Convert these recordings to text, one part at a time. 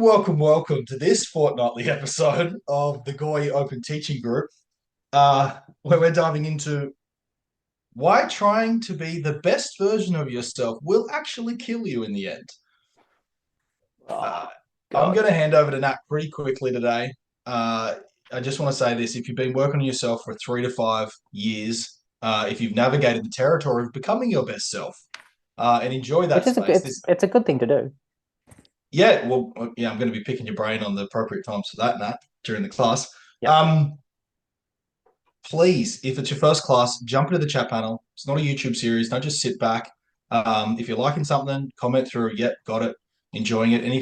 welcome to this fortnightly episode of the GOI Open Teaching Group, where we're diving into why trying to be the best version of yourself will actually kill you in the end. Oh, Uh, I'm God. going to hand over to Nat pretty quickly today. I just want to say this: if you've been working on yourself for 3 to 5 years, if you've navigated the territory of becoming your best self, and enjoy Which that is space, it's a good thing to do. yeah, well, yeah, I'm going to be picking your brain on the appropriate times for that, Nat, during the class. Yep. Um, Please, if it's your first class, jump into the chat panel. It's not a YouTube series. Don't just sit back. If you're liking something, comment through. Yep, got it. Enjoying it. And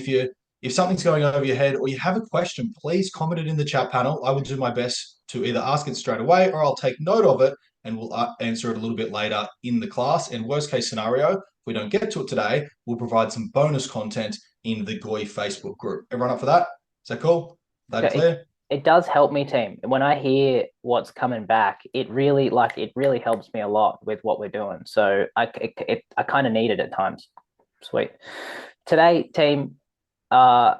if something's going over your head or you have a question, please comment it in the chat panel. I will do my best to either ask it straight away or I'll take note of it and we'll answer it a little bit later in the class. And worst case scenario, if we don't get to it today, we'll provide some bonus content in the GOI Facebook group. Everyone up for that? Is that cool? That Yeah, clear? it does help me, team. When I hear what's coming back, it really helps me a lot with what we're doing. So I kind of need it at times. Sweet. Today, team, uh,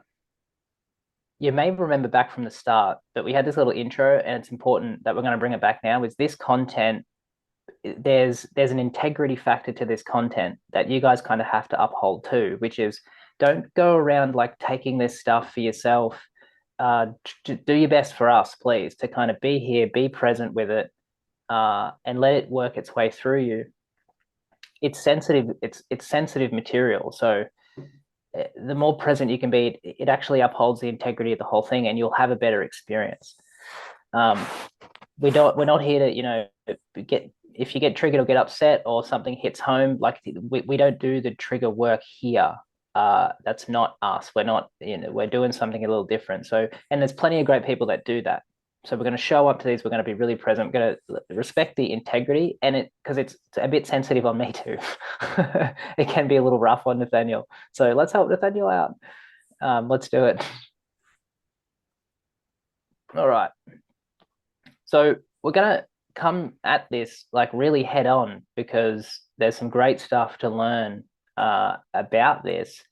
you may remember back from the start that we had this little intro, and it's important that we're going to bring it back now. Is this content? There's an integrity factor to this content that you guys kind of have to uphold too, which is don't go around like taking this stuff for yourself. Do your best for us, please, to kind of be here, be present with it, and let it work its way through you. It's sensitive. It's sensitive material, so the more present you can be, it actually upholds the integrity of the whole thing, and you'll have a better experience. Um, we're not here to get, if you get triggered or get upset or something hits home, like we don't do the trigger work here. That's not us. We're not, we're doing something a little different. So, and there's plenty of great people that do that. So we're going to show up to these. We're going to be really present. We're going to respect the integrity, and because it's a bit sensitive on me too. It can be a little rough on Nathaniel. So let's help Nathaniel out. Let's do it. All right. So we're going to come at this like really head on because there's some great stuff to learn about this,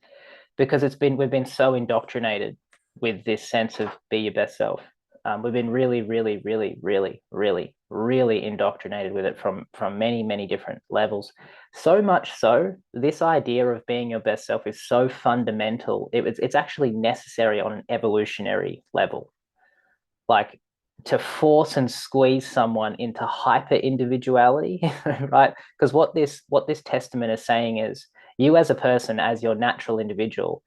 because we've been so indoctrinated with this sense of be your best self. We've been really, really, really, really, really, really indoctrinated with it from many, many different levels. So much so, this idea of being your best self is so fundamental. It's actually necessary on an evolutionary level. Like, to force and squeeze someone into hyper individuality, right? Because what this testament is saying is, you as a person, as your natural individual,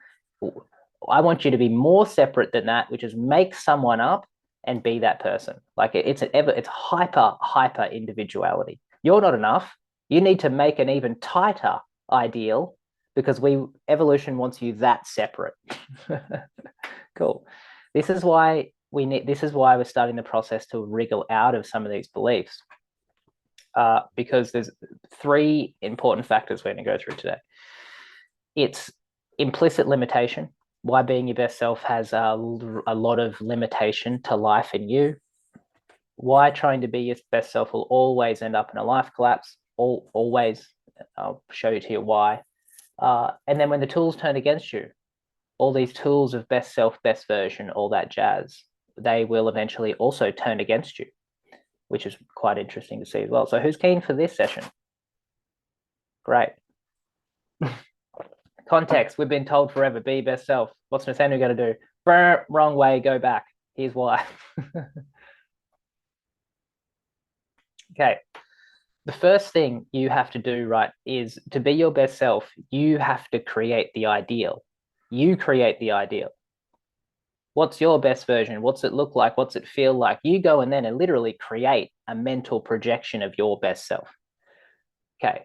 I want you to be more separate than that, which is make someone up and be that person. Like it's hyper individuality. You're not enough. You need to make an even tighter ideal, because evolution wants you that separate. Cool. This is why we're starting the process to wriggle out of some of these beliefs, because there's three important factors we're going to go through today. It's implicit limitation, why being your best self has a lot of limitation to life in you, why trying to be your best self will always end up in a life collapse, always. I'll show you to you why. And then when the tools turn against you, all these tools of best self, best version, all that jazz, they will eventually also turn against you, which is quite interesting to see as well. So who's keen for this session? Great. Context, we've been told forever, be your best self. What's Nathaniel going to do? Wrong way, go back. Here's why. Okay. The first thing you have to do, right, is to be your best self, you have to create the ideal. You create the ideal. What's your best version? What's it look like? What's it feel like? You go in then and literally create a mental projection of your best self. Okay.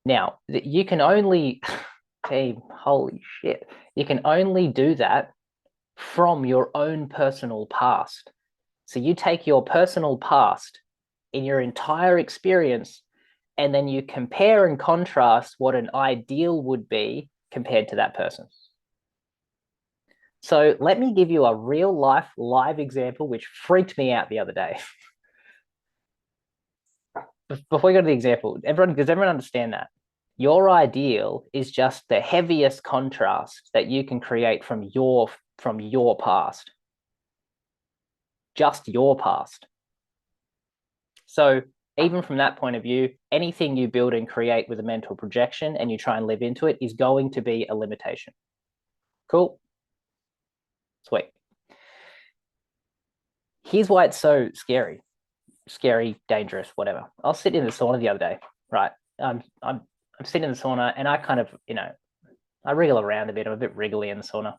Now, you can only, hey, holy shit, you can only do that from your own personal past. So you take your personal past in your entire experience, and then you compare and contrast what an ideal would be compared to that person. So let me give you a real life live example, which freaked me out the other day. Before we go to the example, does everyone understand that? Your ideal is just the heaviest contrast that you can create from your past, just your past. So even from that point of view, anything you build and create with a mental projection and you try and live into it is going to be a limitation. Cool. Sweet. Here's why it's so scary, dangerous, whatever. I was sitting in the sauna the other day, right? I'm sitting in the sauna and I kind of, I wriggle around a bit. I'm a bit wriggly in the sauna.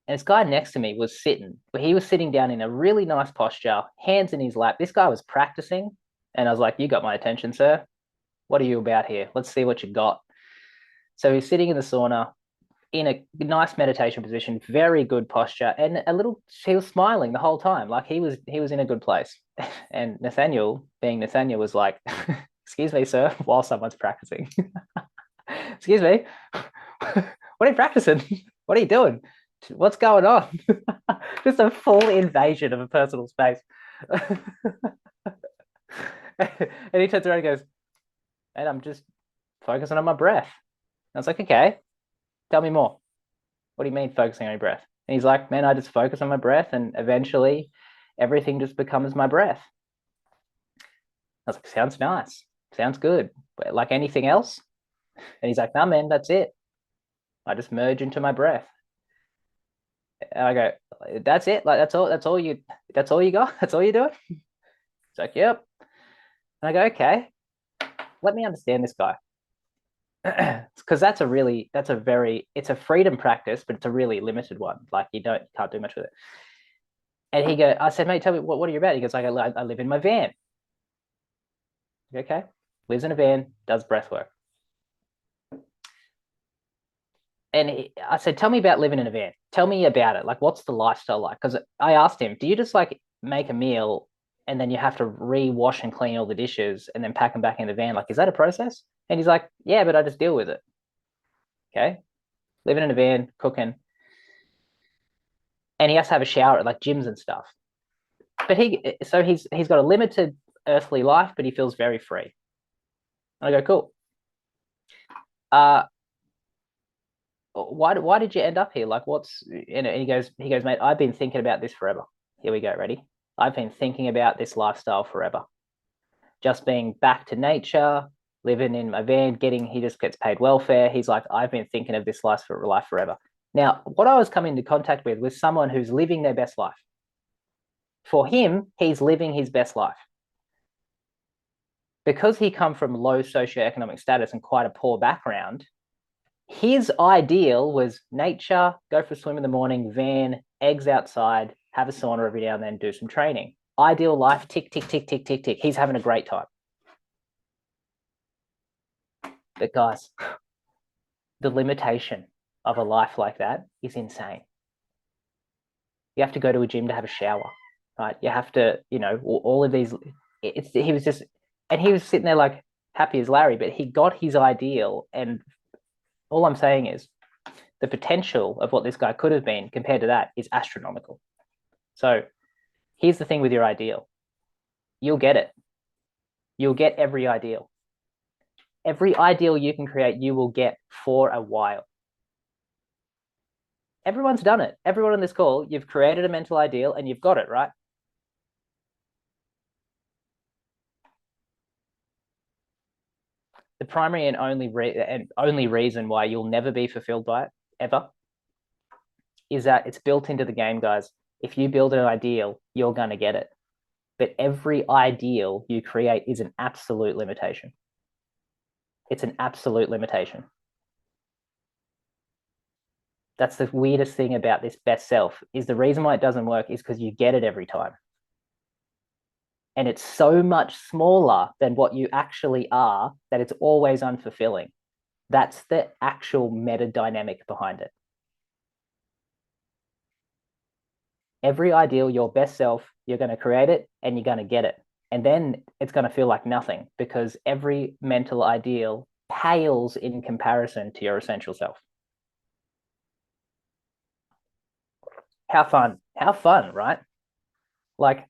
And this guy next to me was sitting, but he was sitting down in a really nice posture, hands in his lap. This guy was practicing. And I was like, you got my attention, sir. What are you about here? Let's see what you got. So he's sitting in the sauna in a nice meditation position, very good posture, and he was smiling the whole time. Like he was in a good place. And Nathaniel, being Nathaniel, was like, excuse me, sir, while someone's practicing. Excuse me. What are you practicing? What are you doing? What's going on? Just a full invasion of a personal space. And he turns around and goes, and I'm just focusing on my breath. And I was like, okay, tell me more. What do you mean focusing on your breath? And he's like, man, I just focus on my breath and eventually everything just becomes my breath. I was like, sounds nice. Sounds good. But like anything else? And he's like, no, man, that's it. I just merge into my breath. And I go, that's it? Like that's all you got? That's all you're doing? He's like, yep. And I go, okay, let me understand this guy. Because it's a freedom practice, but it's a really limited one. Like you can't do much with it. And I said, mate, tell me what are you about? He goes, like, I live in my van. Okay, lives in a van, does breath work. And I said, tell me about living in a van. Tell me about it. Like, what's the lifestyle like? Because I asked him, do you just like make a meal and then you have to re-wash and clean all the dishes and then pack them back in the van? Like, is that a process? And he's like, yeah, but I just deal with it. Okay, living in a van, cooking, and he has to have a shower at like gyms and stuff. But he's got a limited earthly life, but he feels very free. And I go, cool. Uh, why did you end up here? Like, and he goes, mate, I've been thinking about this forever. Here we go, ready? I've been thinking about this lifestyle forever. Just being back to nature, living in my van, he just gets paid welfare. He's like, I've been thinking of this life forever. Now, what I was coming into contact with was someone who's living their best life. For him, he's living his best life. Because he come from low socioeconomic status and quite a poor background, his ideal was nature, go for a swim in the morning, van, eggs outside, have a sauna every now and then, do some training. Ideal life, tick, tick, tick, tick, tick, tick. He's having a great time. But guys, the limitation of a life like that is insane. You have to go to a gym to have a shower, right? You have to, all of these. He was sitting there like happy as Larry, but he got his ideal. And all I'm saying is the potential of what this guy could have been compared to that is astronomical. So here's the thing with your ideal. You'll get it. You'll get every ideal. Every ideal you can create, you will get for a while. Everyone's done it. Everyone on this call, you've created a mental ideal and you've got it, right? The primary and only reason why you'll never be fulfilled by it, ever, is that it's built into the game, guys. If you build an ideal, you're going to get it. But every ideal you create is an absolute limitation. It's an absolute limitation. That's the weirdest thing about this best self, is the reason why it doesn't work is because you get it every time. And it's so much smaller than what you actually are that it's always unfulfilling. That's the actual meta dynamic behind it. Every ideal, your best self, you're going to create it and you're going to get it. And then it's going to feel like nothing because every mental ideal pales in comparison to your essential self. How fun, right? Like,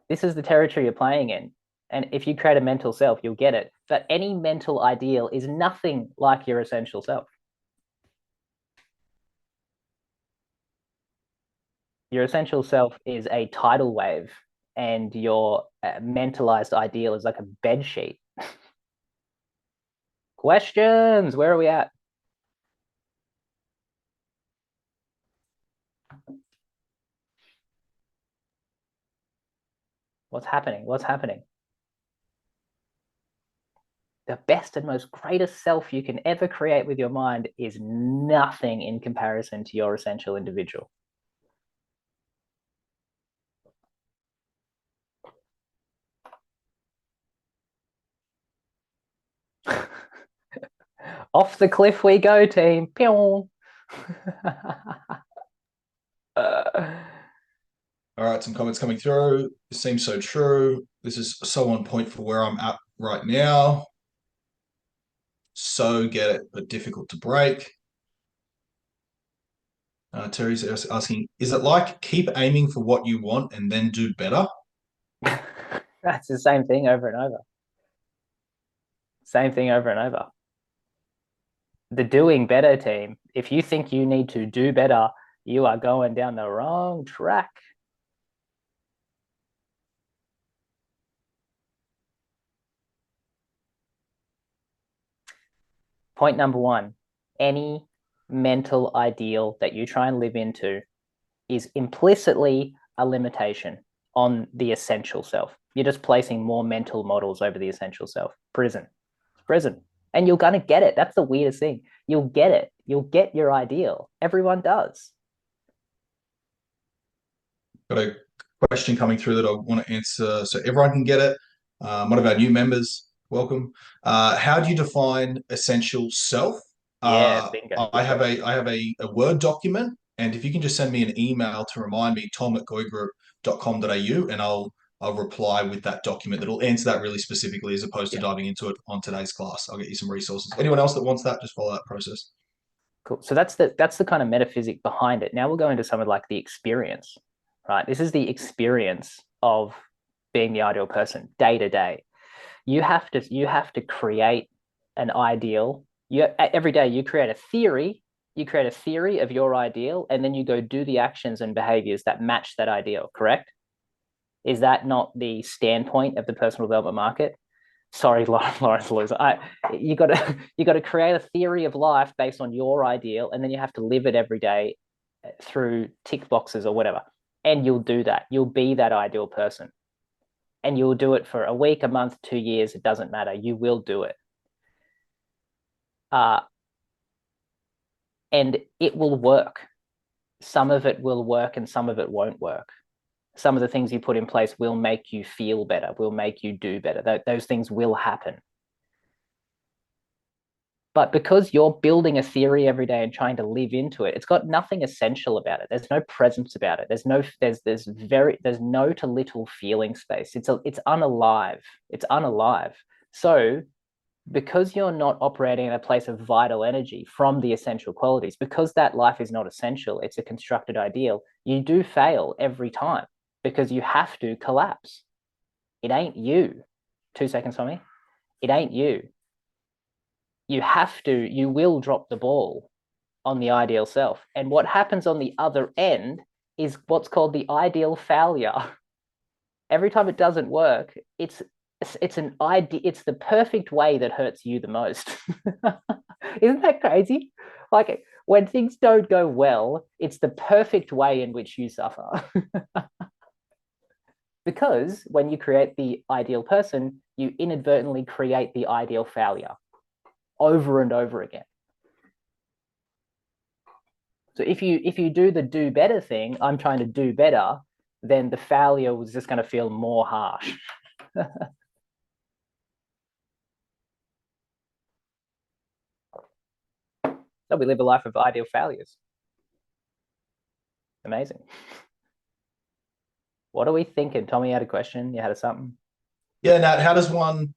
this is the territory you're playing in. And if you create a mental self, you'll get it. But any mental ideal is nothing like your essential self. Your essential self is a tidal wave, and your mentalized ideal is like a bed sheet. Questions? Where are we at? What's happening? What's happening? The best and most greatest self you can ever create with your mind is nothing in comparison to your essential individual. Off the cliff we go, team. Pew. All right, some comments coming through. This seems so true. This is so on point for where I'm at right now. So get it, but difficult to break. Terry's asking, is it like keep aiming for what you want and then do better? That's the same thing over and over. Same thing over and over. The doing better team, if you think you need to do better, you are going down the wrong track. Point number one, any mental ideal that you try and live into is implicitly a limitation on the essential self. You're just placing more mental models over the essential self. Prison. Prison. And you're going to get it. That's the weirdest thing. You'll get it. You'll get your ideal. Everyone does. Got a question coming through that I want to answer so everyone can get it. One of our new members, welcome. How do you define essential self? Yeah, bingo. I have a Word document, and if you can just send me an email to remind me, tom@goigroup.com.au, and I'll reply with that document that'll answer that really specifically as opposed to diving into it on today's class. I'll get you some resources. Anyone else that wants that, just follow that process. Cool. So that's the kind of metaphysic behind it. Now we'll go into some of like the experience, right? This is the experience of being the ideal person day to day. You have to create an ideal. Every day you create a theory. You create a theory of your ideal, and then you go do the actions and behaviors that match that ideal. Correct? Is that not the standpoint of the personal development market? Sorry, Lawrence Loser. You got to create a theory of life based on your ideal, and then you have to live it every day through tick boxes or whatever. And you'll do that. You'll be that ideal person, and you'll do it for a week, a month, 2 years. It doesn't matter. You will do it. And it will work. Some of it will work, and some of it won't work. Some of the things you put in place will make you feel better, will make you do better. Those things will happen. But because you're building a theory every day and trying to live into it, it's got nothing essential about it. There's no presence about it. There's no to little feeling space. It's unalive. It's unalive. So because you're not operating in a place of vital energy from the essential qualities, because that life is not essential, it's a constructed ideal, you do fail every time because you have to collapse. It ain't you. 2 seconds for me. It ain't you. You will drop the ball on the ideal self. And what happens on the other end is what's called the ideal failure. Every time it doesn't work, it's the perfect way that hurts you the most. Isn't that crazy? Like when things don't go well, it's the perfect way in which you suffer. Because when you create the ideal person, you inadvertently create the ideal failure over and over again. So if you do the do better thing, I'm trying to do better, then the failure was just going to feel more harsh. So we live a life of ideal failures. Amazing. What are we thinking? Tommy had a question. You had something? Yeah, Nat, how does one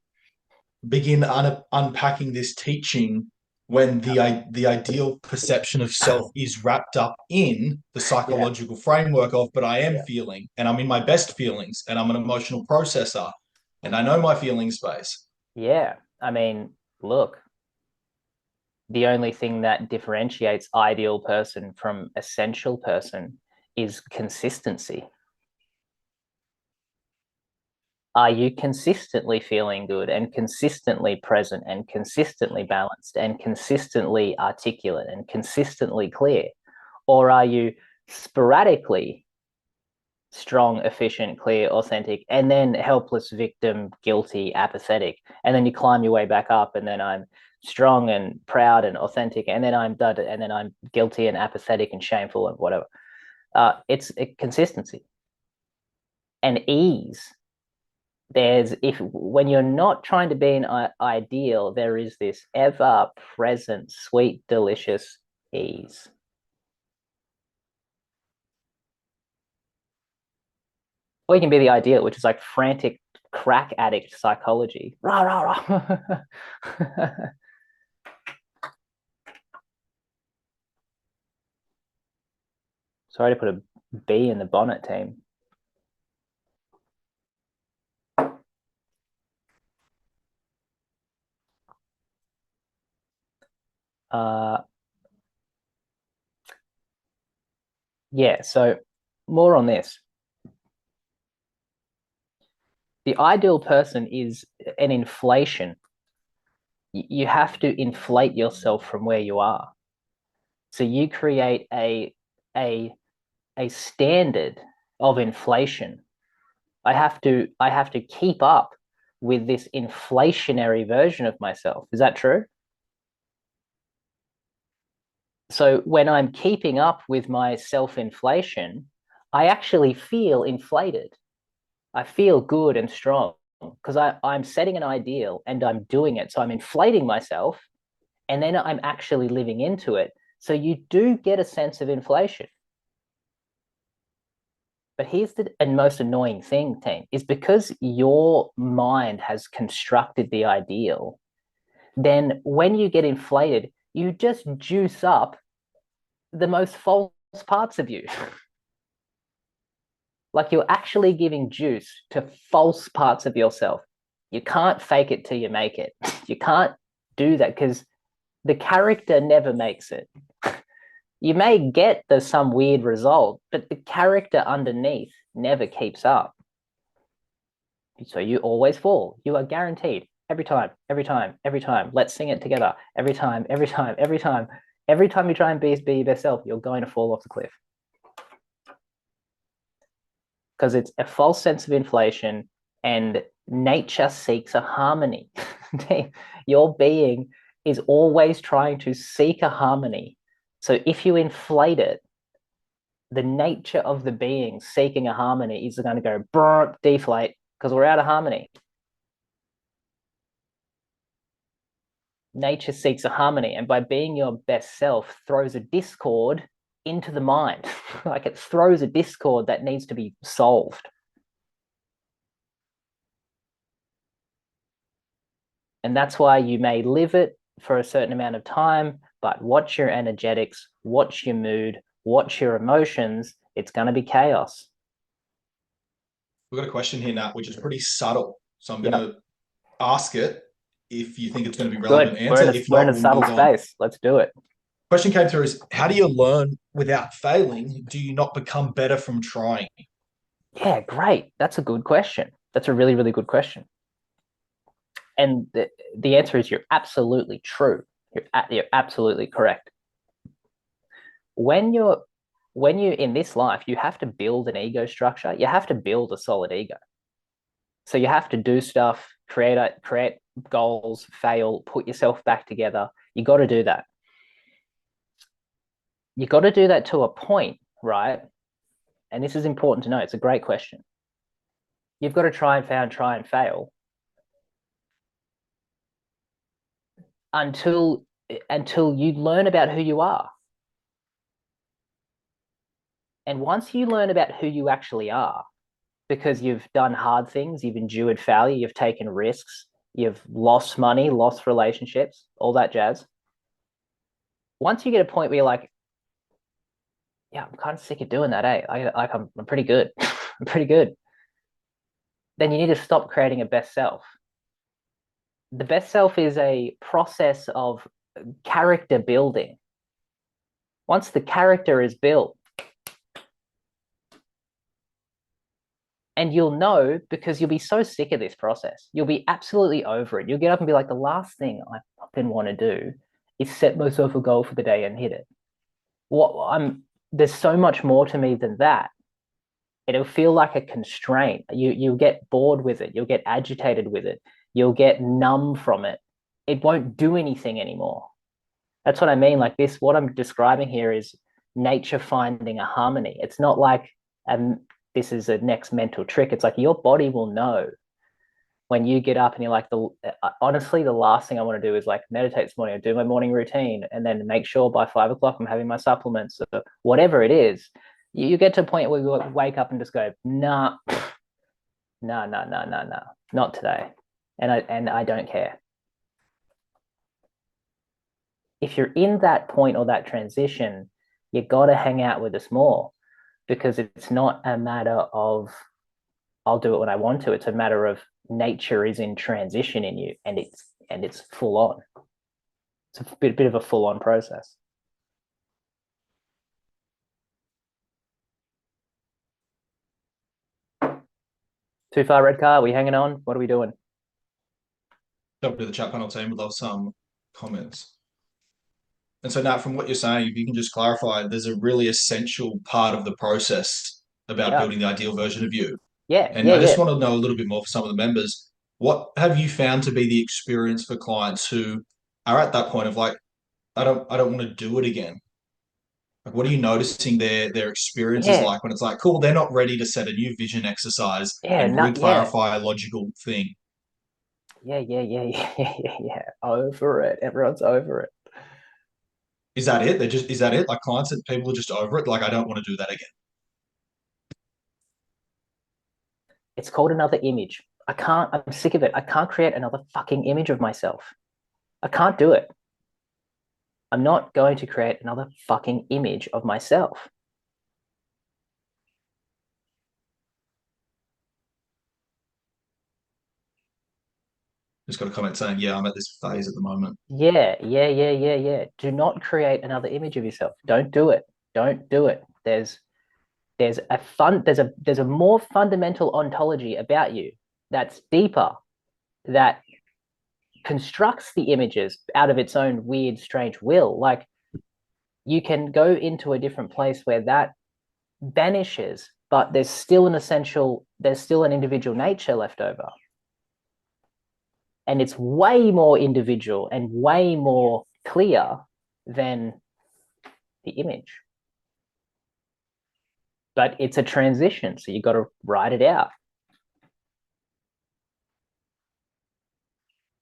begin unpacking this teaching when the ideal perception of self is wrapped up in the psychological framework of, but I am feeling, and I'm in my best feelings, and I'm an emotional processor. and I know my feeling space. Yeah. I mean, look, the only thing that differentiates ideal person from essential person is consistency. Are you consistently feeling good and consistently present and consistently balanced and consistently articulate and consistently clear? Or are you sporadically strong, efficient, clear, authentic, and then helpless, victim, guilty, apathetic? And then you climb your way back up, and then I'm strong and proud and authentic, and then I'm dud, and then I'm guilty and apathetic and shameful and whatever. It's a consistency and ease. There's, if when you're not trying to be an ideal, there is this ever present, sweet, delicious ease. Or you can be the ideal, which is like frantic crack addict psychology. Rah, rah, rah. Sorry to put a bee in the bonnet, team. Uh, yeah, so more on this. The ideal person is an inflation. You have to inflate yourself from where you are. So you create a a standard of inflation. I have to keep up with this inflationary version of myself. Is that true? So when I'm keeping up with my self-inflation, I actually feel inflated. I feel good and strong because I'm setting an ideal and I'm doing it. So I'm inflating myself and then I'm actually living into it. So you do get a sense of inflation. But here's the and most annoying thing, team, is because your mind has constructed the ideal, then when you get inflated, you just juice up the most false parts of you. Like you're actually giving juice to false parts of yourself. You can't fake it till you make it. You can't do that because the character never makes it. You may get the some weird result, but the character underneath never keeps up. So you always fall. You are guaranteed every time, every time, every time. Let's sing it together. Every time, every time, every time. Every time you try and be your best self, you're going to fall off the cliff because it's a false sense of inflation and nature seeks a harmony. Your being is always trying to seek a harmony. So if you inflate it, the nature of the being seeking a harmony is going to go burp, deflate because we're out of harmony. Nature seeks a harmony, and by being your best self, throws a discord into the mind. Like it throws a discord that needs to be solved. And that's why you may live it for a certain amount of time, but watch your energetics, watch your mood, watch your emotions. It's going to be chaos. We've got a question here, Nat, which is pretty subtle. So I'm going Yep. to ask it. If you think it's going to be Good. relevant, We're answer. in a If we're in not, a we'll subtle move on. space. Let's do it. Question came through is how do you learn without failing? Do you not become better from trying? Yeah, great. That's a good question. That's a really, really good question. And the answer is you're absolutely true. You're absolutely correct. When you're when you in this life, you have to build an ego structure. You have to build a solid ego. So you have to do stuff, create goals, fail, put yourself back together. You got to do that. You got to do that to a point, right? And this is important to know. It's a great question. You've got to try and fail until until you learn about who you are. And once you learn about who you actually are, because you've done hard things, you've endured failure, you've taken risks, you've lost money, lost relationships, all that jazz. Once you get a point where you're like, yeah, I'm kind of sick of doing that, eh? I'm pretty good. I'm pretty good. then you need to stop creating a best self. The best self is a process of character building. Once the character is built, and you'll know because you'll be so sick of this process. You'll be absolutely over it. You'll get up and be like, the last thing I fucking want to do is set myself a goal for the day and hit it. There's so much more to me than that. It'll feel like a constraint. You'll get bored with it. You'll get agitated with it. You'll get numb from it. It won't do anything anymore. That's what I mean. Like this, what I'm describing here is nature finding a harmony. It's not like this is a next mental trick. It's like your body will know when you get up and you're like, honestly, the last thing I want to do is like meditate this morning or do my morning routine and then make sure by 5 o'clock I'm having my supplements or whatever it is. You get to a point where you wake up and just go, nah, not today. And I don't care. If you're in that point or that transition, you got to hang out with us more, because it's not a matter of I'll do it when I want to. It's a matter of nature is in transition in you, and it's full on. It's a bit of a full on process. Too far, red car? Are we hanging on? What are we doing? Jump to the chat panel team. Would love some comments. And so now, from what you're saying, if you can just clarify, there's a really essential part of the process about Yeah. building the ideal version of you. Yeah. And Yeah. I just Yeah. want to know a little bit more for some of the members. What have you found to be the experience for clients who are at that point of like, I don't want to do it again? Like, what are you noticing their experiences Yeah. like when it's like, cool, they're not ready to set a new vision exercise Yeah. and Not. Yeah. re-clarify a logical thing? Yeah. Yeah. Yeah. Yeah. Yeah. Yeah. Over it. Everyone's over it. Is that it? Is that it? Like clients and people are just over it. Like, I don't want to do that again. It's called another image. I'm sick of it. I can't create another fucking image of myself. I can't do it. I'm not going to create another fucking image of myself. Just got a comment saying, yeah, I'm at this phase at the moment. Yeah, yeah, yeah, yeah, yeah. Do not create another image of yourself. Don't do it. Don't do it. There's a more fundamental ontology about you that's deeper, that constructs the images out of its own weird, strange will. Like you can go into a different place where that vanishes, but there's still an individual nature left over. And it's way more individual and way more clear than the image. But it's a transition, so you got to write it out.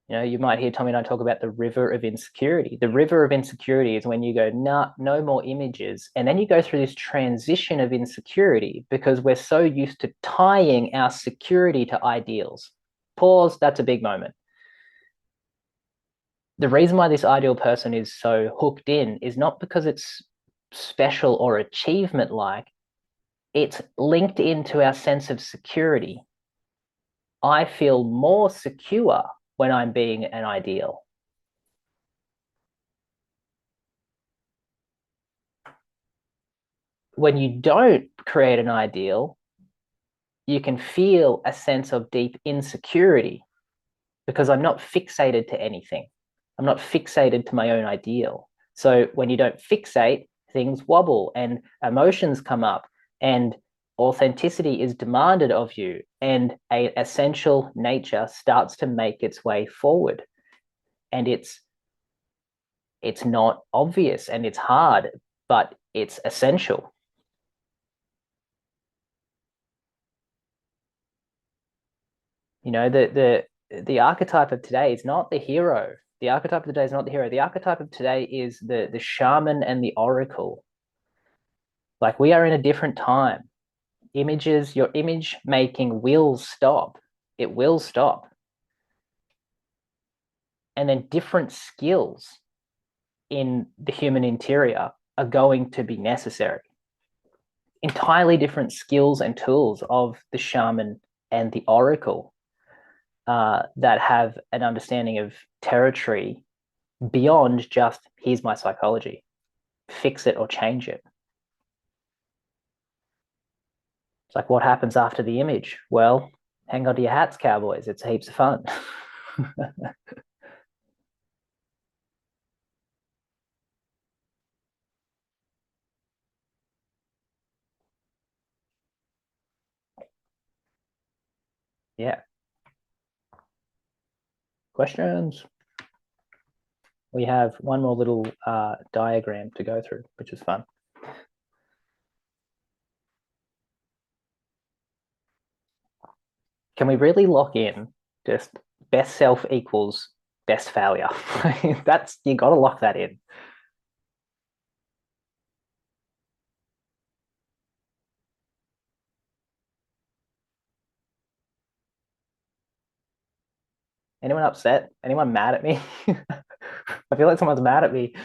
You know, you might hear Tommy and I talk about the river of insecurity. The river of insecurity is when you go, nah, no more images. And then you go through this transition of insecurity because we're so used to tying our security to ideals. Pause, that's a big moment. The reason why this ideal person is so hooked in is not because it's special or achievement like, it's linked into our sense of security. I feel more secure when I'm being an ideal. When you don't create an ideal, you can feel a sense of deep insecurity because I'm not fixated to anything. I'm not fixated to my own ideal. So when you don't fixate, things wobble and emotions come up and authenticity is demanded of you and an essential nature starts to make its way forward. And it's not obvious and it's hard, but it's essential. You know, the archetype of today is not the hero. The archetype of today is not the hero. The archetype of today is the shaman and the oracle. Like we are in a different time. Your image making will stop. It will stop. And then different skills in the human interior are going to be necessary. Entirely different skills and tools of the shaman and the oracle that have an understanding of territory beyond just here's my psychology, fix it or change it. It's like, what happens after the image? Well, hang on to your hats, cowboys. It's heaps of fun. Yeah. Questions? We have one more little diagram to go through, which is fun. Can we really lock in just best self equals best failure? That's, you got to lock that in. Anyone upset? Anyone mad at me? I feel like someone's mad at me.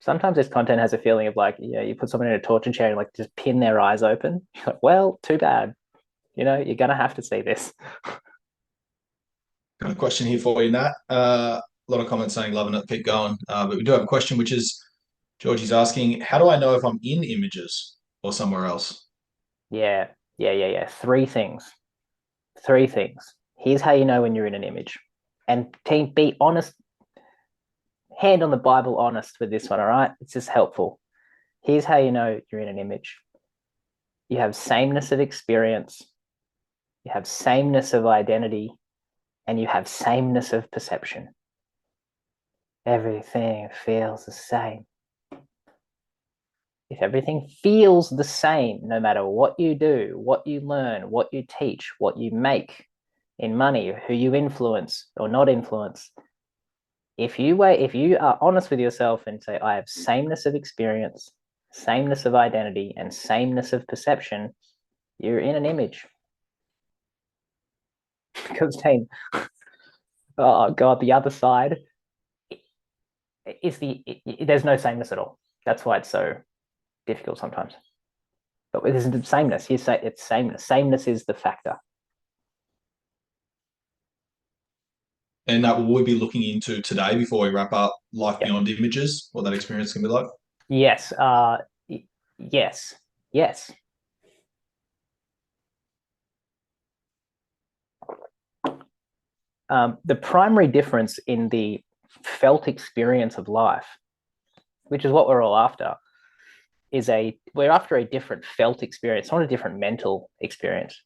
Sometimes this content has a feeling of like, yeah, you put someone in a torture chair and like just pin their eyes open. You're like, well, too bad. You know, you're gonna have to see this. Got a question here for you, Nat. A lot of comments saying loving it, keep going. But we do have a question, which is Georgie's asking, how do I know if I'm in images or somewhere else? Yeah, yeah. Three things. Three things. Here's how you know when you're in an image. And team, be honest, hand on the Bible honest with this one, all right? It's just helpful. Here's how you know you're in an image. You have sameness of experience, you have sameness of identity, and you have sameness of perception. Everything feels the same. If everything feels the same, no matter what you do, what you learn, what you teach, what you make in money, who you influence or not influence, if you are honest with yourself and say, I have sameness of experience, sameness of identity, and sameness of perception, you're in an image. Because Tane, oh God, the other side is there's no sameness at all. That's why it's so difficult sometimes. But there's sameness. You say it's sameness. Sameness is the factor. And that will we be looking into today before we wrap up life Yep. beyond images, what that experience can be like? Yes. Yes. Yes. The primary difference in the felt experience of life, which is what we're all after, is we're after a different felt experience, not a different mental experience.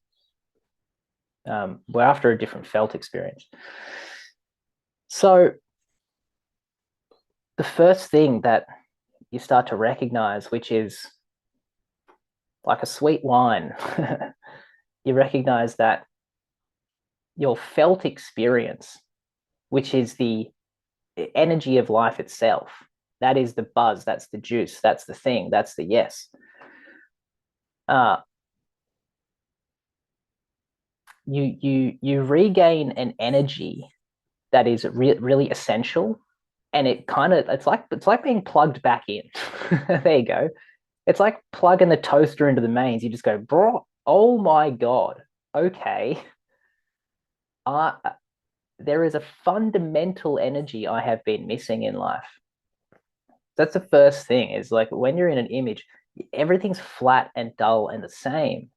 We're after a different felt experience. So the first thing that you start to recognize, which is like a sweet wine, you recognize that your felt experience, which is the energy of life itself, that is the buzz, that's the juice, that's the thing, that's the yes. You regain an energy that is really essential, and it's like being plugged back in. There you go. It's like plugging the toaster into the mains. You just go, bro, oh my God, okay. Uh, there is a fundamental energy I have been missing in life. That's the first thing, is like when you're in an image, everything's flat and dull and the same.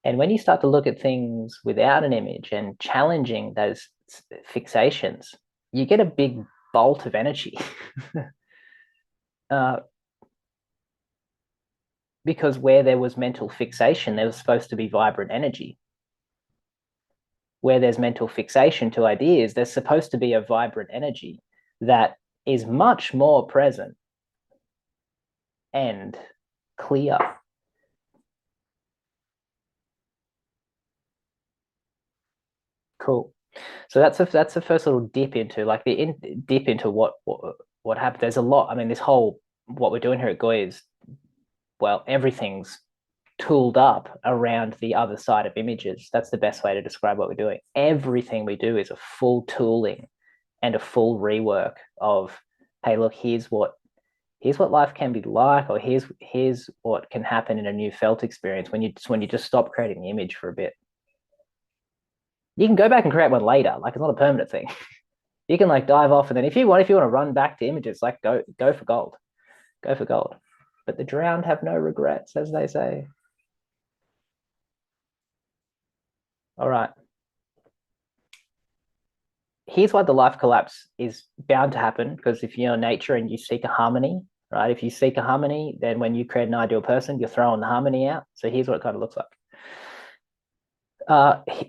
And when you start to look at things without an image and challenging those fixations, you get a big bolt of energy. uh, because where there was mental fixation, there was supposed to be vibrant energy. Where there's mental fixation to ideas, there's supposed to be a vibrant energy that is much more present and clear. Cool. So that's the first little dip into like dip into what happened. There's a lot. I mean, this whole what we're doing here at Goy is, well, everything's tooled up around the other side of images. That's the best way to describe what we're doing. Everything we do is a full tooling and a full rework of, hey, look, here's what life can be like, or here's what can happen in a new felt experience when you just stop creating the image for a bit. You can go back and create one later, like it's not a permanent thing. You can like dive off, and then if you want to run back to images, like go for gold. Go for gold. But the drowned have no regrets, as they say. All right. Here's why the life collapse is bound to happen, because if you're nature and you seek a harmony, right? If you seek a harmony, then when you create an ideal person, you're throwing the harmony out. So here's what it kind of looks like.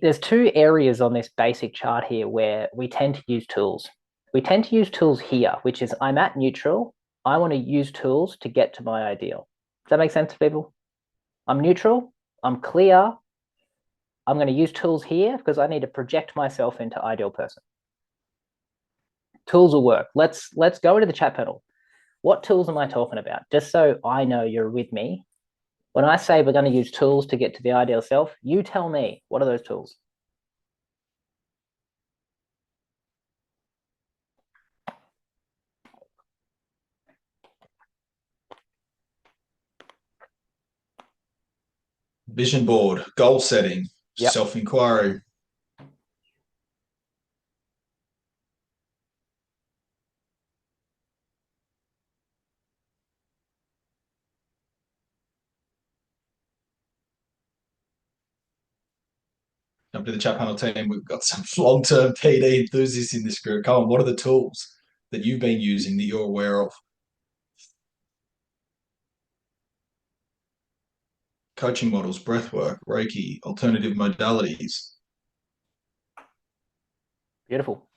There's two areas on this basic chart here where we tend to use tools. We tend to use tools here, which is I'm at neutral. I want to use tools to get to my ideal. Does that make sense to people? I'm neutral. I'm clear. I'm going to use tools here because I need to project myself into ideal person. Tools will work. Let's go into the chat panel. What tools am I talking about? Just so I know you're with me. When I say we're going to use tools to get to the ideal self, you tell me, what are those tools? Vision board, goal setting, Yep. self-inquiry. Jump to the chat panel team. We've got some long-term PD enthusiasts in this group. Come on, what are the tools that you've been using that you're aware of? Coaching models, breathwork, Reiki, alternative modalities. Beautiful.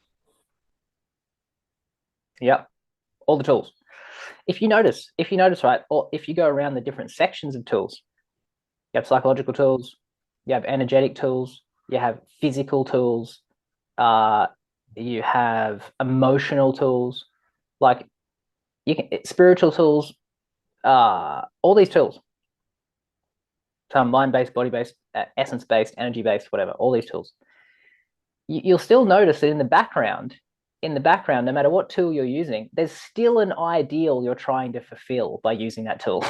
Yep. All the tools. If you notice, right, or if you go around the different sections of tools, you have psychological tools, you have energetic tools, you have physical tools, you have emotional tools, like you can spiritual tools, all these tools. So mind-based, body-based, essence-based, energy-based, whatever, all these tools. You'll still notice that in the background, no matter what tool you're using, there's still an ideal you're trying to fulfill by using that tool.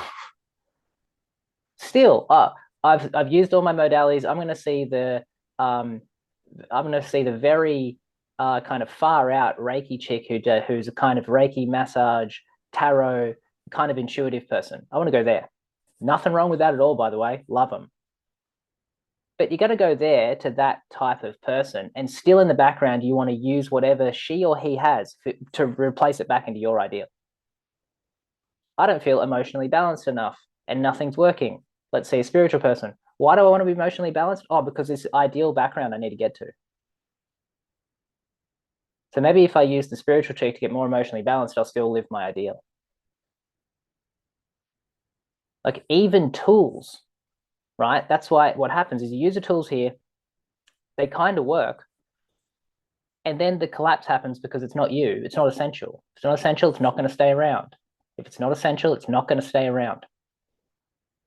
Still, I've used all my modalities. I'm going to see the very kind of far out Reiki chick who's a kind of Reiki massage, tarot, kind of intuitive person. I want to go there. Nothing wrong with that at all, by the way. Love them. But you got to go there to that type of person, and still in the background, you want to use whatever she or he has to replace it back into your ideal. I don't feel emotionally balanced enough and nothing's working. Let's say a spiritual person. Why do I want to be emotionally balanced? Oh, because this ideal background I need to get to. So maybe if I use the spiritual check to get more emotionally balanced, I'll still live my ideal. Like even tools, right? That's why what happens is you use the tools here, they kind of work. And then the collapse happens because it's not you. It's not essential. If it's not essential, it's not going to stay around. If it's not essential, it's not going to stay around.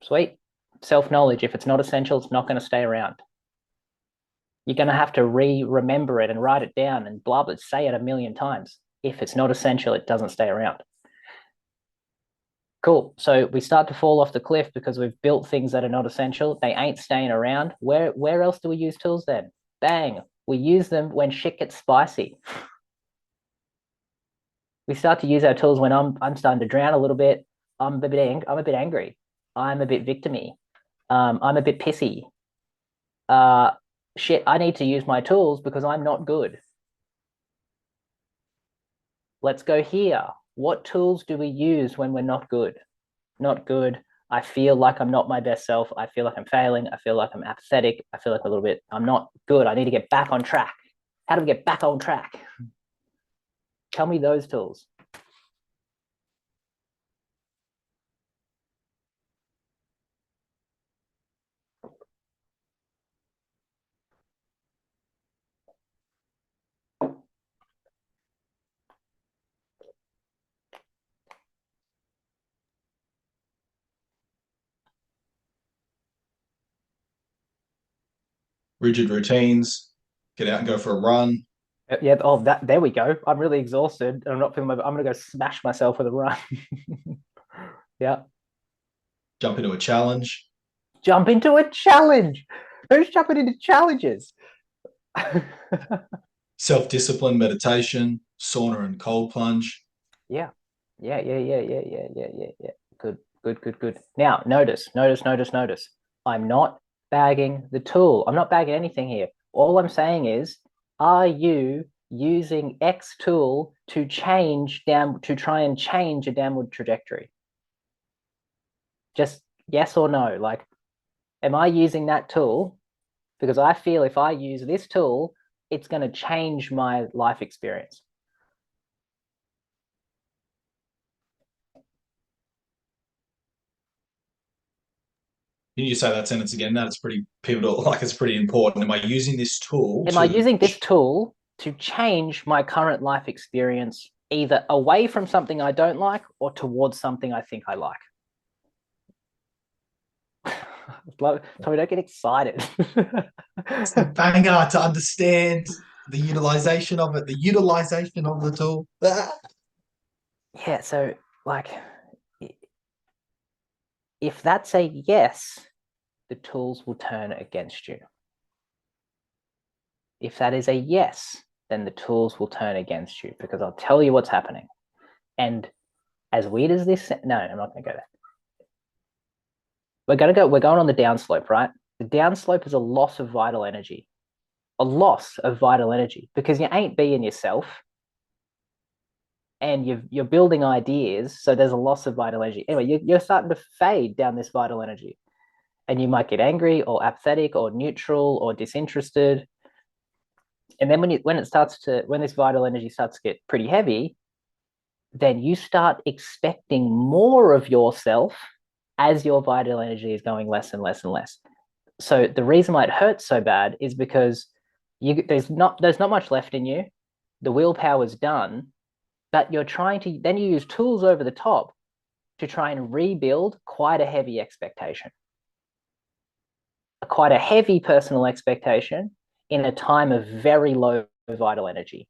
Sweet. Self-knowledge. If it's not essential, it's not going to stay around. You're going to have to remember it and write it down and blah, blah, say it a million times. If it's not essential, it doesn't stay around. Cool. So we start to fall off the cliff because we've built things that are not essential. They ain't staying around. Where else do we use tools then? Bang. We use them when shit gets spicy. We start to use our tools when I'm starting to drown a little bit. I'm a bit angry. I'm a bit victimy. I'm a bit pissy. Shit, I need to use my tools because I'm not good. Let's go here. What tools do we use when we're not good? Not good. I feel like I'm not my best self. I feel like I'm failing. I feel like I'm apathetic. I feel like I'm not good. I need to get back on track. How do we get back on track? Tell me those tools. Rigid routines, get out and go for a run, Yeah. Oh, that. There we go. I'm really exhausted. I'm not feeling I'm gonna go smash myself with a run. Yeah. Jump into a challenge, Jump into a challenge. Who's jumping into challenges? self-discipline, meditation, sauna and cold plunge. Yeah. Yeah. Good, good, good, good. Now, notice. I'm not bagging the tool. I'm not bagging anything here. All I'm saying is, are you using X tool to try and change a downward trajectory? Just yes or no. Like, am I using that tool? Because I feel if I use this tool, it's going to change my life experience. Can you say that sentence again? That's pretty pivotal. Like it's pretty important. Am I using this tool Am I to? using this tool to change my current life experience either away from something I don't like or towards something I think I like? Tommy, don't get excited. It's the banger to understand the utilization of it, the utilization of the tool. Yeah, so like if that's a yes, the tools will turn against you. If that is a yes, then the tools will turn against you because I'll tell you what's happening. And as weird as this, no, I'm not going to go there. We're going on the downslope, right? The downslope is a loss of vital energy, because you ain't being yourself and you're building ideas. So there's a loss of vital energy. Anyway, you're starting to fade down this vital energy and you might get angry or apathetic or neutral or disinterested. And then when this vital energy starts to get pretty heavy, then you start expecting more of yourself as your vital energy is going less and less and less. So the reason why it hurts so bad is because there's not much left in you. The willpower is done, but you're trying to then you use tools over the top to try and rebuild quite a heavy expectation, quite a heavy personal expectation in a time of very low vital energy.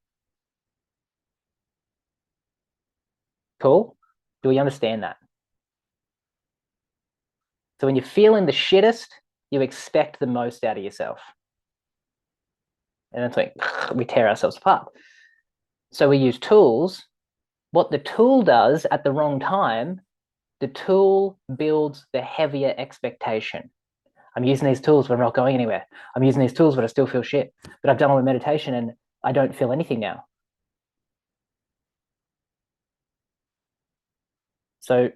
Cool? Do we understand that? So when you're feeling the shittest, you expect the most out of yourself. And that's like we tear ourselves apart. So we use tools. What the tool does at the wrong time, the tool builds the heavier expectation. I'm using these tools, but I'm not going anywhere. I'm using these tools, but I still feel shit. But I've done all the meditation and I don't feel anything now. So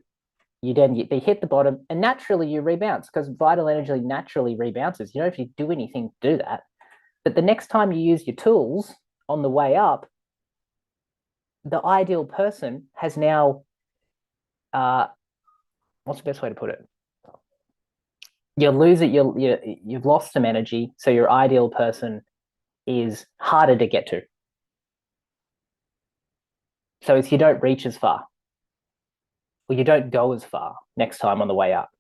they hit the bottom and naturally you rebounce because vital energy naturally rebounces. You know, if you do anything to do that. But the next time you use your tools on the way up, the ideal person has now, what's the best way to put it? You lose it. You've lost some energy, so your ideal person is harder to get to. So it's you don't reach as far, or you don't go as far next time on the way up.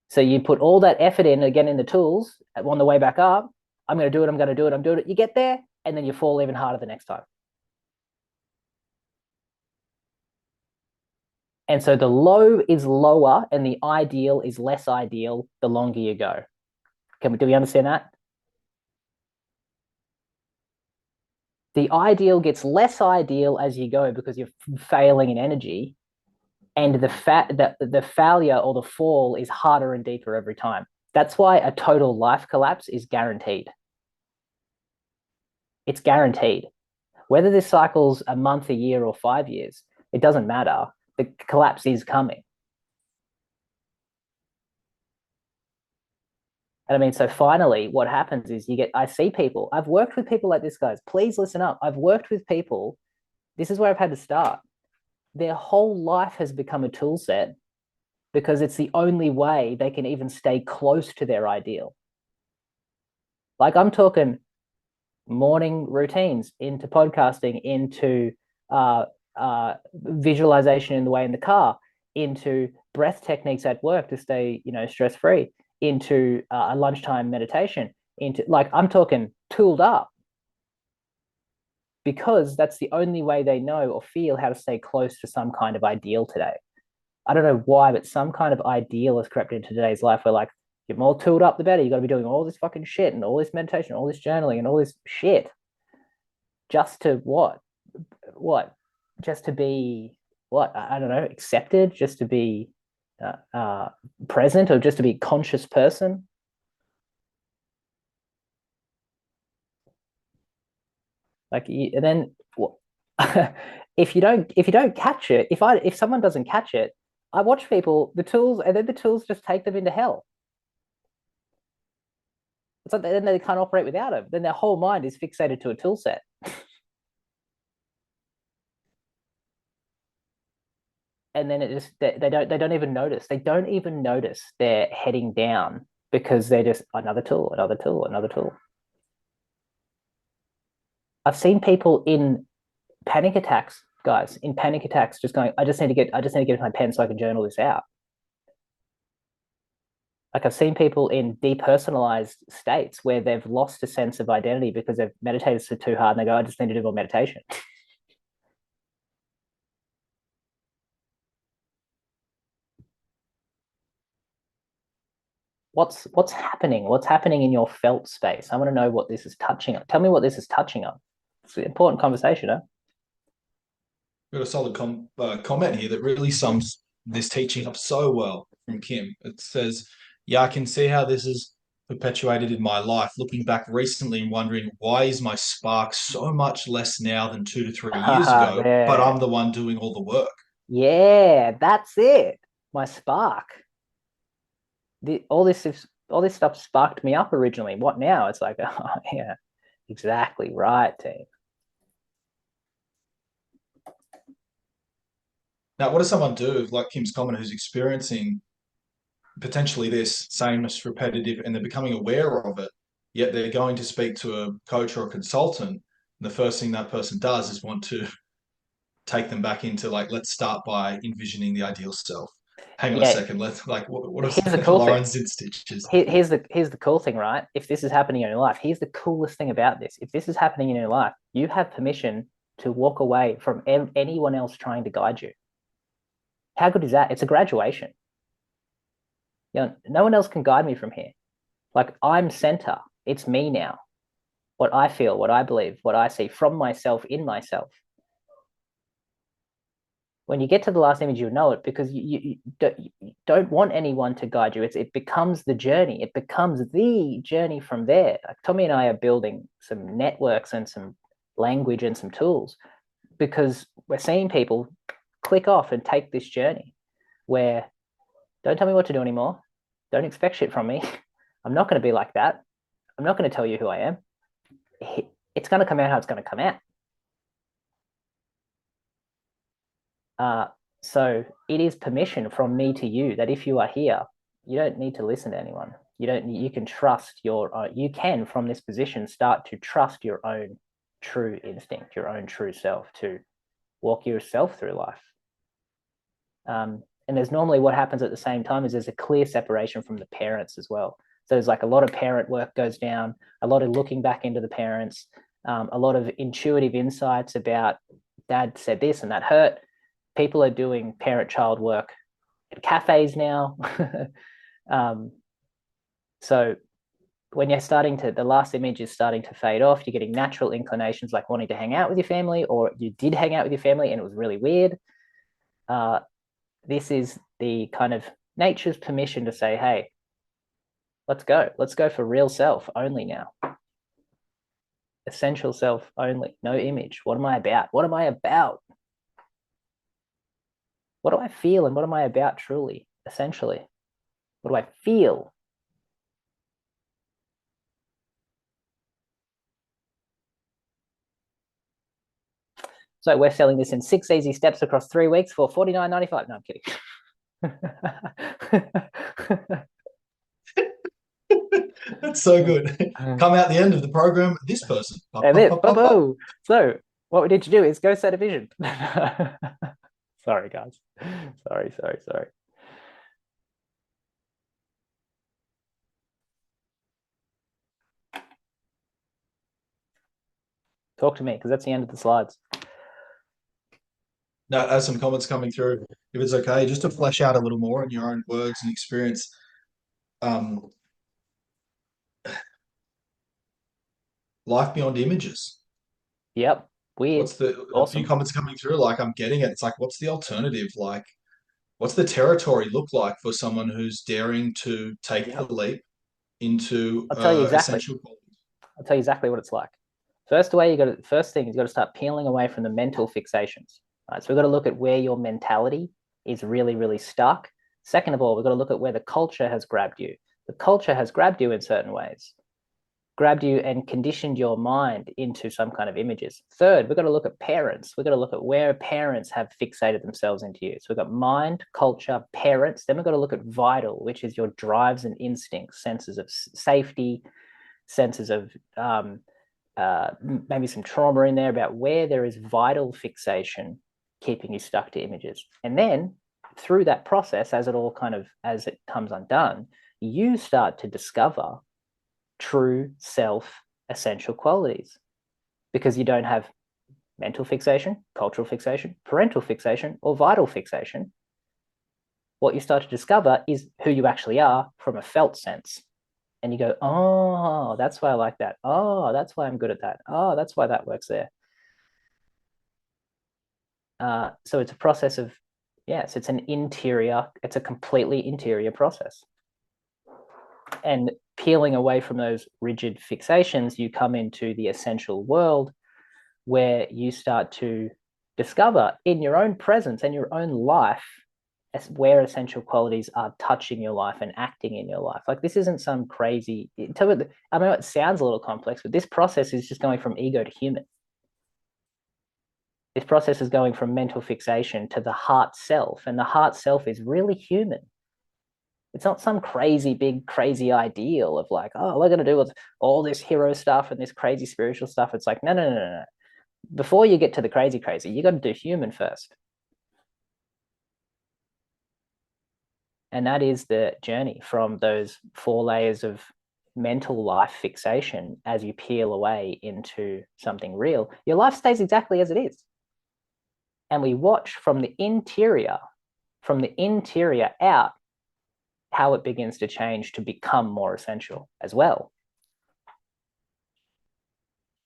So you put all that effort in again in the tools on the way back up. I'm going to do it. I'm going to do it. I'm doing it. You get there, and then you fall even harder the next time. And so the low is lower, and the ideal is less ideal the longer you go. Do we understand that? The ideal gets less ideal as you go because you're failing in energy, and the failure or the fall is harder and deeper every time. That's why a total life collapse is guaranteed. It's guaranteed. Whether this cycle's a month, a year, or 5 years, it doesn't matter. The collapse is coming. And I mean, so finally, what happens is I see people, I've worked with people like this, guys. Please listen up. I've worked with people. This is where I've had to start. Their whole life has become a tool set because it's the only way they can even stay close to their ideal. Like I'm talking morning routines into podcasting, into visualization in the way in the car, into breath techniques at work to stay, stress free, into a lunchtime meditation, into like I'm talking tooled up. because that's the only way they know or feel how to stay close to some kind of ideal today. I don't know why, but some kind of ideal has crept into today's life where like you're more tooled up, the better. You got to be doing all this fucking shit and all this meditation, all this journaling, and all this shit just to what? What? Just to be what? I don't know, accepted, just to be present, or just to be a conscious person. Like, and then if you don't catch it, if someone doesn't catch it, I watch people the tools, and then the tools just take them into hell. It's like then they can't operate without them. Then their whole mind is fixated to a tool set. And then it just they don't even notice. They don't even notice they're heading down because they're just another tool, another tool, another tool. I've seen people in panic attacks, guys, in panic attacks, just going, I just need to get my pen so I can journal this out. Like I've seen people in depersonalized states where they've lost a sense of identity because they've meditated so too hard and they go, I just need to do more meditation. What's happening? What's happening in your felt space? I want to know what this is touching on. Tell me what this is touching on. It's an important conversation, huh? We've got a solid comment here that really sums this teaching up so well from Kim. It says, yeah, I can see how this is perpetuated in my life. Looking back recently and wondering, why is my spark so much less now than 2 to 3 years ago, but There. I'm the one doing all the work? Yeah, that's it. My spark. All this stuff sparked me up originally. What now? It's like, oh yeah, exactly right, team. Now, what does someone do, like Kim's comment, who's experiencing potentially this sameness repetitive and they're becoming aware of it, yet they're going to speak to a coach or a consultant? The first thing that person does is want to take them back into like, let's start by envisioning the ideal self. Hang on a Yeah, second. Let's like, what is here's the cool thing. Lauren's in stitches? Here's the cool thing, right? If this is happening in your life, here's the coolest thing about this. If this is happening in your life, you have permission to walk away from anyone else trying to guide you. How good is that? It's a graduation. You know, no one else can guide me from here. Like I'm center. It's me now. What I feel, what I believe, what I see from myself in myself. When you get to the last image, you know it because you don't want anyone to guide you. It becomes the journey. It becomes the journey from there. Like Tommy and I are building some networks and some language and some tools because we're seeing people click off and take this journey where don't tell me what to do anymore. Don't expect shit from me. I'm not going to be like that. I'm not going to tell you who I am. It's going to come out how it's going to come out. So it is permission from me to you that if you are here, you don't need to listen to anyone. You can trust you can from this position start to trust your own true instinct, your own true self to walk yourself through life. And there's normally what happens at the same time is there's a clear separation from the parents as well. So there's like a lot of parent work goes down, a lot of looking back into the parents, a lot of intuitive insights about dad said this and that hurt. People are doing parent-child work at cafes now. So when you're the last image is starting to fade off, you're getting natural inclinations like wanting to hang out with your family, or you did hang out with your family and it was really weird. This is the kind of nature's permission to say, hey, let's go. Let's go for real self only now. Essential self only, no image. What am I about? What am I about? What do I feel and what am I about truly, essentially? What do I feel? So we're selling this in 6 easy steps across 3 weeks for $49.95. No, I'm kidding. That's so good. Come out the end of the program, this person. And it, so what we need to do is go set a vision. Sorry, guys. Sorry. Talk to me, because that's the end of the slides. Now, as some comments coming through, if it's okay, just to flesh out a little more in your own words and experience, um, life beyond images. Yep. Weird. What's the a few Awesome. comments coming through? Like I'm getting it. It's like, what's the alternative? Like, what's the territory look like for someone who's daring to take the Yep. leap into I'll tell you exactly. essential qualities? I'll tell you exactly what it's like. First thing, you've got to start peeling away from the mental fixations. Right? So we've got to look at where your mentality is really, really stuck. Second of all, we've got to look at where the culture has grabbed you. The culture has grabbed you in certain ways, grabbed you and conditioned your mind into some kind of images. Third, we've got to look at parents. We've got to look at where parents have fixated themselves into you. So we've got mind, culture, parents. Then we've got to look at vital, which is your drives and instincts, senses of safety, senses of maybe some trauma in there about where there is vital fixation keeping you stuck to images. And then through that process, as it comes undone, you start to discover true self essential qualities because you don't have mental fixation, cultural fixation, parental fixation, or vital fixation. What you start to discover is who you actually are from a felt sense. And you go, oh, that's why I like that. Oh, that's why I'm good at that. Oh, that's why that works there. So it's a process of, yes, it's a completely interior process. And peeling away from those rigid fixations, you come into the essential world where you start to discover in your own presence and your own life where essential qualities are touching your life and acting in your life. Like this isn't some crazy, I mean, it sounds a little complex, but this process is just going from ego to human. This process is going from mental fixation to the heart self, and the heart self is really human. It's not some crazy, big, crazy ideal of like, oh, we're going to do with all this hero stuff and this crazy spiritual stuff. It's like, no, no, no, no, no. Before you get to the crazy, you got to do human first. And that is the journey from those 4 layers of mental life fixation as you peel away into something real. Your life stays exactly as it is. And we watch from the interior out, how it begins to change to become more essential as well.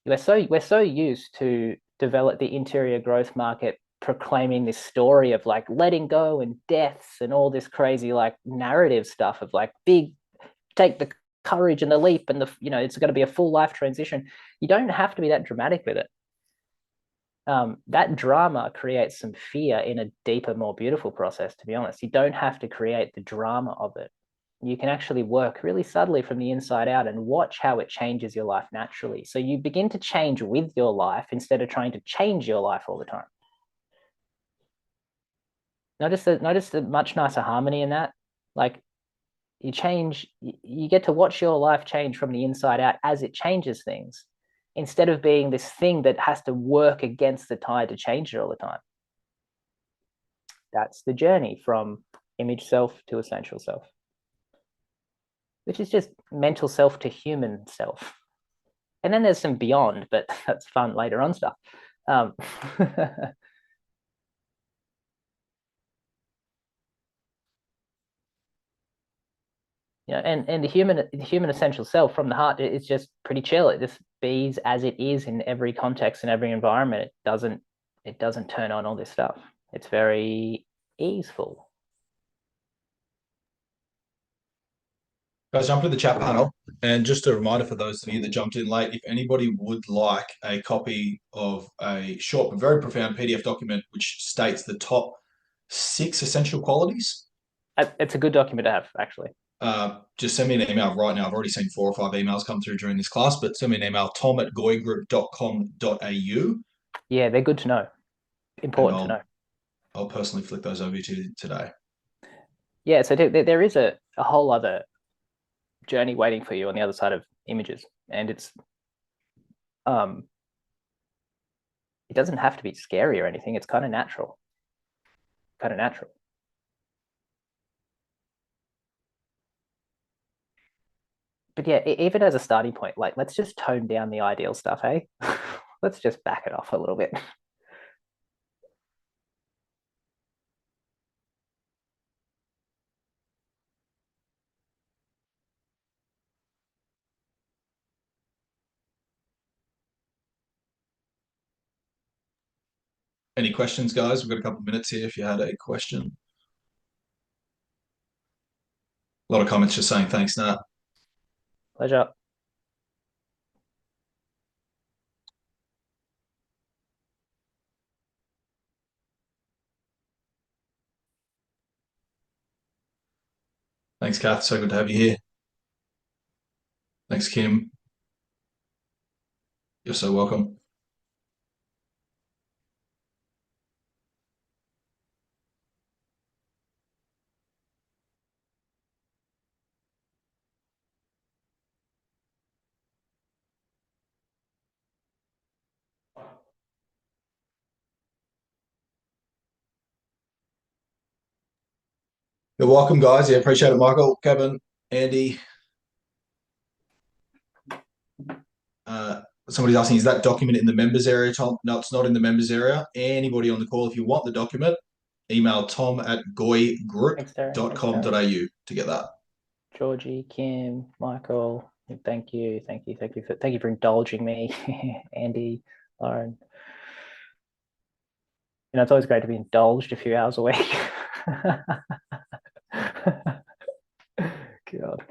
We're so used to develop the interior growth market proclaiming this story of like letting go and deaths and all this crazy like narrative stuff of like big take the courage and the leap and it's going to be a full life transition. You don't have to be that dramatic with it. That drama creates some fear in a deeper, more beautiful process, to be honest. You don't have to create the drama of it. You can actually work really subtly from the inside out and watch how it changes your life naturally. So you begin to change with your life instead of trying to change your life all the time. Notice the much nicer harmony in that. Like you get to watch your life change from the inside out as it changes things instead of being this thing that has to work against the tide to change it all the time. That's the journey from image self to essential self, which is just mental self to human self. And then there's some beyond, but that's fun later on stuff. Um, and the human essential self from the heart is just pretty chill. It just bees as it is in every context and every environment. It doesn't turn on all this stuff. It's very easeful. Guys, jump to the chat panel. And just a reminder for those of you that jumped in late, if anybody would like a copy of a short but very profound PDF document which states the top 6 essential qualities, It's a good document to have, actually. Just send me an email right now. I've already seen 4 or 5 emails come through during this class, but send me an email, tom@goigroup.com.au. Yeah, they're good to know. And Important to know. I'll personally flick those over to you today. Yeah, so there is a whole other journey waiting for you on the other side of images. And it doesn't have to be scary or anything. It's kind of natural. Kind of natural. But yeah, even as a starting point, like let's just tone down the ideal stuff, hey? let's just back it off a little bit. Any questions, guys? We've got a couple of minutes here if you had a question. A lot of comments just saying thanks, Nat. Pleasure. Thanks, Kath. So good to have you here. Thanks, Kim. You're so welcome. You're welcome, guys. Yeah, appreciate it, Michael, Kevin, Andy. Somebody's asking, is that document in the members area, Tom? No, it's not in the members area. Anybody on the call, if you want the document, email tom@goigroup.com.au to get that. Georgie, Kim, Michael, thank you for indulging me, Andy, Lauren. You know, it's always great to be indulged a few hours a week. God.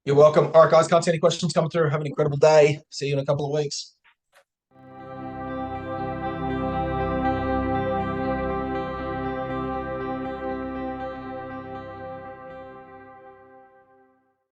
You're welcome. All right, guys, can't see any questions coming through. Have an incredible day. See you in a couple of weeks.